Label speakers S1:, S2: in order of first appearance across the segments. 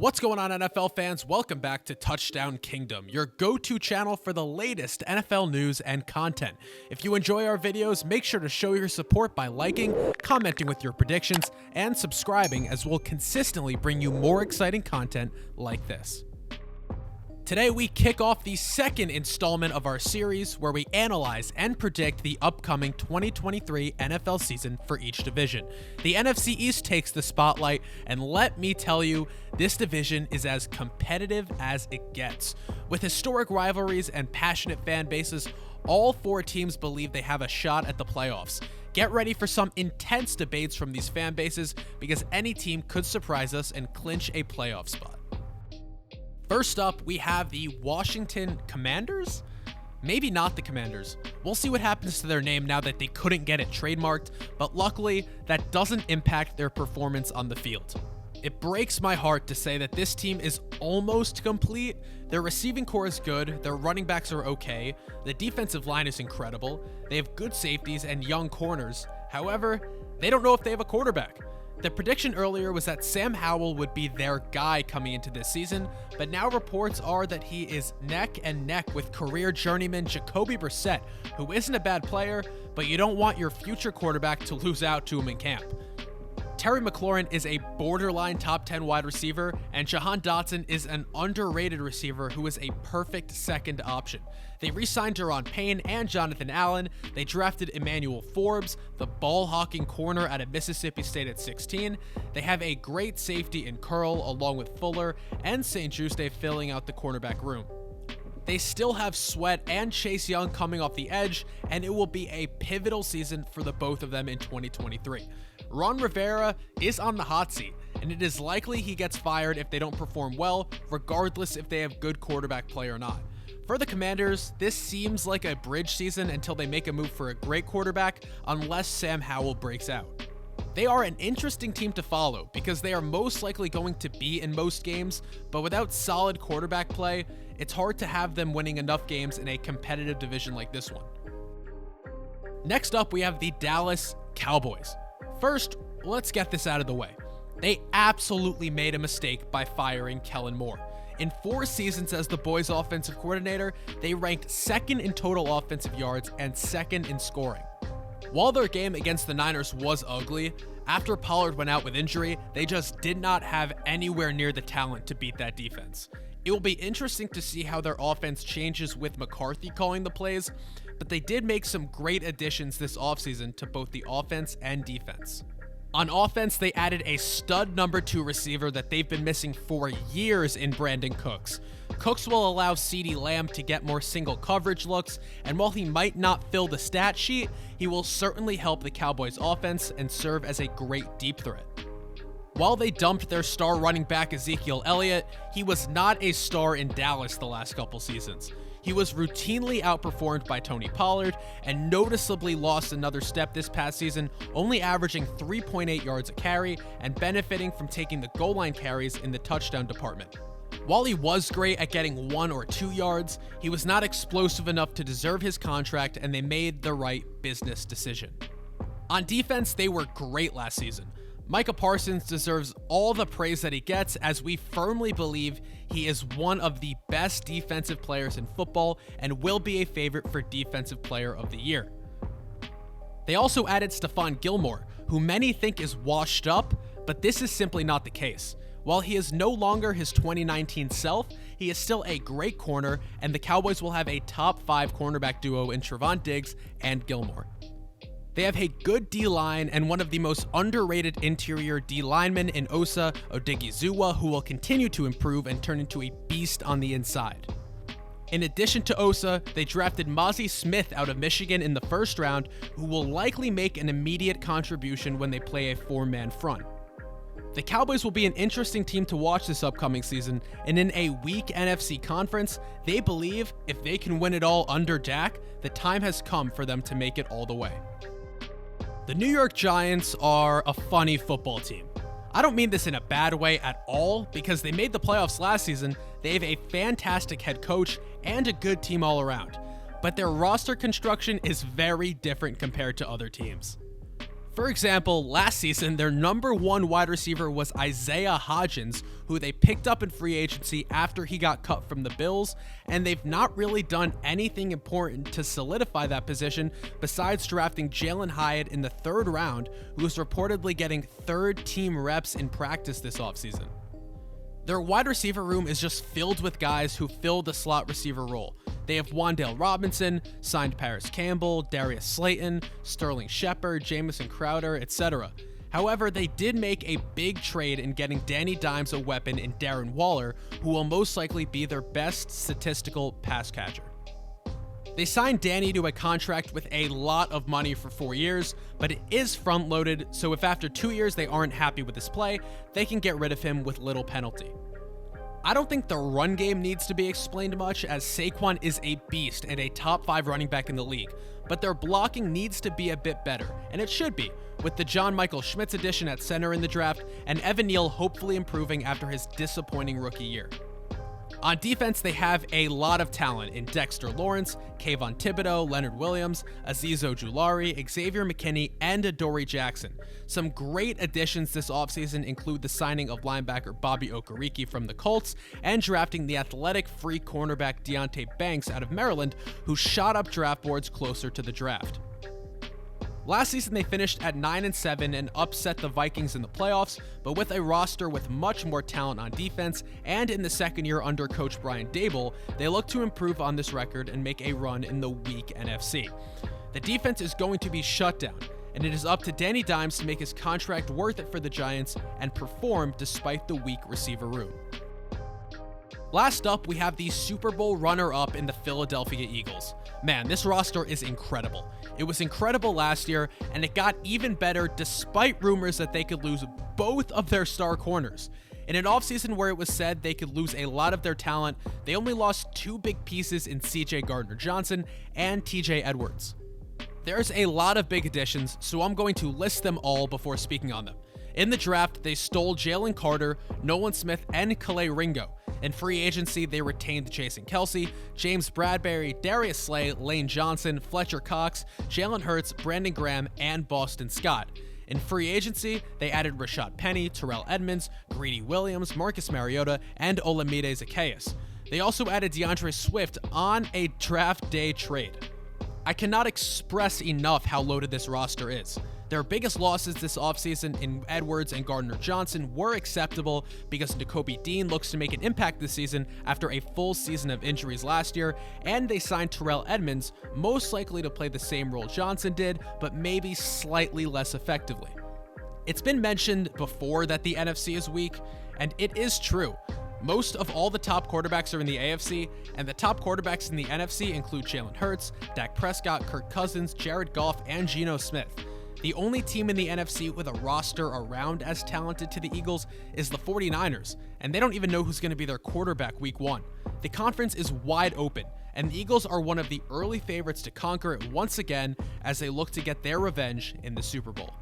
S1: What's going on, NFL fans? Welcome back to Touchdown Kingdom, your go-to channel for the latest NFL news and content. If you enjoy our videos, make sure to show your support by liking, commenting with your predictions, and subscribing, as we'll consistently bring you more exciting content like this. Today, we kick off the second installment of our series where we analyze and predict the upcoming 2023 NFL season for each division. The NFC East takes the spotlight, and let me tell you, this division is as competitive as it gets. With historic rivalries and passionate fan bases, all four teams believe they have a shot at the playoffs. Get ready for some intense debates from these fan bases because any team could surprise us and clinch a playoff spot. First up, we have the Washington Commanders? Maybe not the Commanders. We'll see what happens to their name now that they couldn't get it trademarked, but luckily, that doesn't impact their performance on the field. It breaks my heart to say that this team is almost complete. Their receiving core is good, their running backs are okay, the defensive line is incredible, they have good safeties and young corners. However, they don't know if they have a quarterback. The prediction earlier was that Sam Howell would be their guy coming into this season, but now reports are that he is neck and neck with career journeyman Jacoby Brissett, who isn't a bad player, but you don't want your future quarterback to lose out to him in camp. Terry McLaurin is a borderline top 10 wide receiver, and Jahan Dotson is an underrated receiver who is a perfect second option. They re-signed Deron Payne and Jonathan Allen. They drafted Emmanuel Forbes, the ball-hawking corner out of Mississippi State at 16. They have a great safety in Curl, along with Fuller and St. Juste filling out the cornerback room. They still have Sweat and Chase Young coming off the edge, and it will be a pivotal season for the both of them in 2023. Ron Rivera is on the hot seat, and it is likely he gets fired if they don't perform well, regardless if they have good quarterback play or not. For the Commanders, this seems like a bridge season until they make a move for a great quarterback, unless Sam Howell breaks out. They are an interesting team to follow because they are most likely going to be in most games, but without solid quarterback play, it's hard to have them winning enough games in a competitive division like this one. Next up, we have the Dallas Cowboys. First, let's get this out of the way. They absolutely made a mistake by firing Kellen Moore. In 4 seasons as the Boys' offensive coordinator, they ranked second in total offensive yards and second in scoring. While their game against the Niners was ugly, after Pollard went out with injury, they just did not have anywhere near the talent to beat that defense. It will be interesting to see how their offense changes with McCarthy calling the plays, but they did make some great additions this offseason to both the offense and defense. On offense, they added a stud number 2 receiver that they've been missing for years in Brandon Cooks. Cooks will allow CeeDee Lamb to get more single coverage looks, and while he might not fill the stat sheet, he will certainly help the Cowboys offense and serve as a great deep threat. While they dumped their star running back Ezekiel Elliott, he was not a star in Dallas the last couple seasons. He was routinely outperformed by Tony Pollard and noticeably lost another step this past season, only averaging 3.8 yards a carry and benefiting from taking the goal line carries in the touchdown department. While he was great at getting 1 or 2 yards, he was not explosive enough to deserve his contract, and they made the right business decision. On defense, they were great last season. Micah Parsons deserves all the praise that he gets, as we firmly believe he is one of the best defensive players in football and will be a favorite for Defensive Player of the Year. They also added Stephon Gilmore, who many think is washed up, but this is simply not the case. While he is no longer his 2019 self, he is still a great corner, and the Cowboys will have a top 5 cornerback duo in Trevon Diggs and Gilmore. They have a good D-line and one of the most underrated interior D-linemen in Osa Odighizuwa, who will continue to improve and turn into a beast on the inside. In addition to Osa, they drafted Mozzie Smith out of Michigan in the first round, who will likely make an immediate contribution when they play a 4-man front. The Cowboys will be an interesting team to watch this upcoming season, and in a weak NFC conference, they believe if they can win it all under Dak, the time has come for them to make it all the way. The New York Giants are a funny football team. I don't mean this in a bad way at all, because they made the playoffs last season, they have a fantastic head coach, and a good team all around. But their roster construction is very different compared to other teams. For example, last season, their number one wide receiver was Isaiah Hodgins, who they picked up in free agency after he got cut from the Bills, and they've not really done anything important to solidify that position besides drafting Jalen Hyatt in the 3rd round, who is reportedly getting 3rd team reps in practice this offseason. Their wide receiver room is just filled with guys who fill the slot receiver role. They have Wan'Dale Robinson, signed Paris Campbell, Darius Slayton, Sterling Shepard, Jamison Crowder, etc. However, they did make a big trade in getting Danny Dimes a weapon in Darren Waller, who will most likely be their best statistical pass catcher. They signed Danny to a contract with a lot of money for 4 years, but it is front-loaded, so if after 2 years they aren't happy with his play, they can get rid of him with little penalty. I don't think the run game needs to be explained much, as Saquon is a beast and a top 5 running back in the league, but their blocking needs to be a bit better, and it should be, with the John Michael Schmitz addition at center in the draft, and Evan Neal hopefully improving after his disappointing rookie year. On defense, they have a lot of talent in Dexter Lawrence, Kayvon Thibodeau, Leonard Williams, Azeez Ojulari, Xavier McKinney, and Adoree Jackson. Some great additions this offseason include the signing of linebacker Bobby Okereke from the Colts and drafting the athletic free cornerback Deonte Banks out of Maryland, who shot up draft boards closer to the draft. Last season, they finished at 9-7 and upset the Vikings in the playoffs, but with a roster with much more talent on defense, and in the 2nd year under coach Brian Daboll, they look to improve on this record and make a run in the weak NFC. The defense is going to be shut down, and it is up to Danny Dimes to make his contract worth it for the Giants and perform despite the weak receiver room. Last up, we have the Super Bowl runner-up in the Philadelphia Eagles. Man, this roster is incredible. It was incredible last year, and it got even better despite rumors that they could lose both of their star corners. In an offseason where it was said they could lose a lot of their talent, they only lost 2 big pieces in CJ Gardner-Johnson and TJ Edwards. There's a lot of big additions, so I'm going to list them all before speaking on them. In the draft, they stole Jalen Carter, Nolan Smith, and Calais Ringo. In free agency, they retained Jason Kelce, James Bradbury, Darius Slay, Lane Johnson, Fletcher Cox, Jalen Hurts, Brandon Graham, and Boston Scott. In free agency, they added Rashad Penny, Terrell Edmonds, Greedy Williams, Marcus Mariota, and Olamide Zaccheaus. They also added DeAndre Swift on a draft day trade. I cannot express enough how loaded this roster is. Their biggest losses this offseason in Edwards and Gardner-Johnson were acceptable because Nakobe Dean looks to make an impact this season after a full season of injuries last year, and they signed Terrell Edmonds, most likely to play the same role Johnson did, but maybe slightly less effectively. It's been mentioned before that the NFC is weak, and it is true. Most of all the top quarterbacks are in the AFC, and the top quarterbacks in the NFC include Jalen Hurts, Dak Prescott, Kirk Cousins, Jared Goff, and Geno Smith. The only team in the NFC with a roster around as talented to the Eagles is the 49ers, and they don't even know who's going to be their quarterback week 1. The conference is wide open, and the Eagles are one of the early favorites to conquer it once again as they look to get their revenge in the Super Bowl.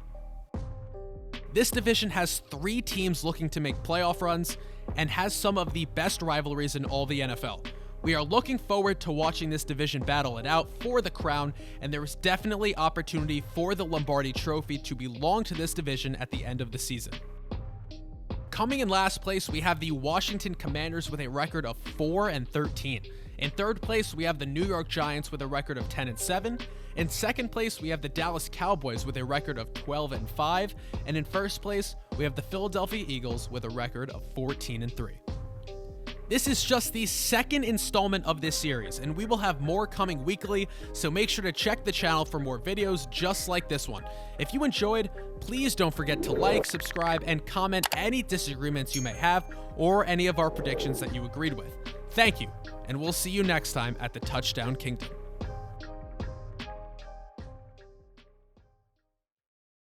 S1: This division has 3 teams looking to make playoff runs and has some of the best rivalries in all the NFL. We are looking forward to watching this division battle it out for the crown, and there is definitely opportunity for the Lombardi Trophy to belong to this division at the end of the season. Coming in last place, we have the Washington Commanders with a record of 4-13. In third place, we have the New York Giants with a record of 10-7. In second place, we have the Dallas Cowboys with a record of 12-5. And in first place, we have the Philadelphia Eagles with a record of 14-3. This is just the second installment of this series, and we will have more coming weekly, so make sure to check the channel for more videos just like this one. If you enjoyed, please don't forget to like, subscribe, and comment any disagreements you may have, or any of our predictions that you agreed with. Thank you, and we'll see you next time at the Touchdown Kingdom.